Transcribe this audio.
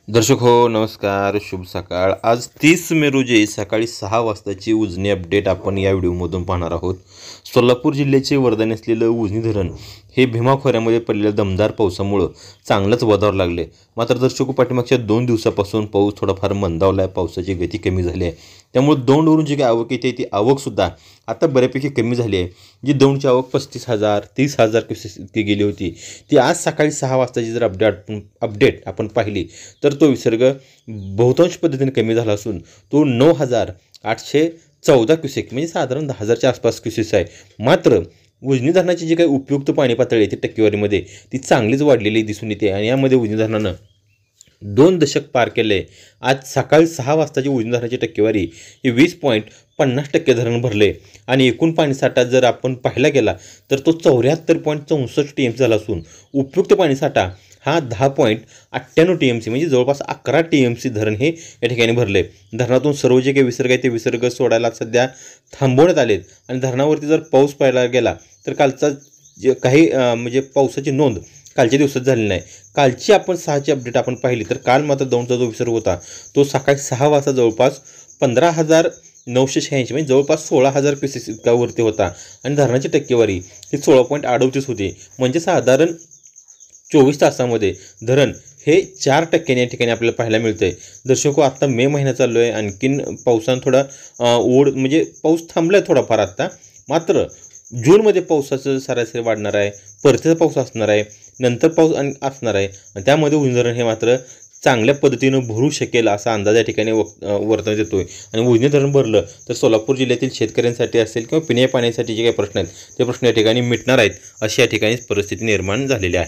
दर्शक हो नमस्कार, शुभ सकाळ। आज 30 मे रोजी सकाळी 6 वाजताची उजनी अपडेट आपण या व्हिडिओमधून पाहणार आहोत। सोलापूर जिल्ह्याचे वरदान असलेलं उजनी धरण हे भीमा खोऱ्यामध्ये पडलेल्या दमदार पावसामुळे चांगलंच वधारू लागले। मात्र दर्शक पाठीमागच्या 2 दिवसापासून पाऊस थोडाफार मंदावला आहे, पावसाची गती कमी झाली आहे। त्यामुळे दौंडवरून जी काही आवक येते ती आवकसुद्धा आता बऱ्यापैकी कमी झाली आहे। जी दौंडची आवक 35,000 30,000 क्युसेक गेली होती, ती आज सकाळी 6 वाजताची जर अपडेट आपण पाहिली तर तो विसर्ग बहुतांश पद्धतीने कमी झाला असून तो 9,814 क्युसेक म्हणजे साधारण 10,000च्या आसपास क्युसेस आहे। मात्र उजनी धरणाची जी काही उपयुक्त पाणी पातळी आहे ती टक्केवारीमध्ये ती चांगलीच वाढलेली दिसून येते आणि यामध्ये उजनी धरणानं 2 दशक पार केले। आज सकाळी 6 वाजताची उजनी धरणाची टक्केवारी ही 20.50% धरण भरले आणि एकूण पाणीसाठा जर आपण पाहिला गेला तर तो 74.64 TMC झाला असून उपयुक्त पाणीसाठा हा 10.98 TMC म्हणजे जवळपास 11 TMC धरण हे या ठिकाणी भरले। धरणातून सर्व जे काही विसर्ग आहे ते विसर्ग सोडायला सध्या थांबवण्यात आलेत आणि धरणावरती जर पाऊस पाहायला गेला तर कालचा जे काही म्हणजे पावसाची नोंद कालच्या दिवसात झाली नाही। कालची आपण 6ची अपडेट आपण पाहिली तर काल मात्र दौंडचा जो विसर्ग होता तो सकाळी 6 वाजता जवळपास 15,986 म्हणजे जवळपास 16,000 क्युसेस इतका वरती होता आणि धरणाची टक्केवारी ही 16.38 होती। म्हणजे साधारण 24 तासामध्ये धरण हे 4% या ठिकाणी आपल्याला पाहायला मिळतंय। दर्शको आता मे महिना चालू आहे, आणखीन पावसानं थोडा ओढ म्हणजे पाऊस थांबला आहे थोडाफार आता। मात्र जूनमध्ये पावसाचं सरासरी वाढणार आहे, परतीचा पाऊस असणार आहे, नंतर पाऊस असणार आहे आणि त्यामध्ये उजनी धरण हे मात्र चांगल्या पद्धतीनं भरू शकेल असा अंदाज या ठिकाणी वर्तवण्यात येतोय। आणि उजनी धरण भरलं तर सोलापूर जिल्ह्यातील शेतकऱ्यांसाठी असेल किंवा पिण्याच्या पाण्यासाठी जे काही प्रश्न आहेत ते प्रश्न या ठिकाणी मिटणार आहेत, अशी या ठिकाणी परिस्थिती निर्माण झालेली आहे।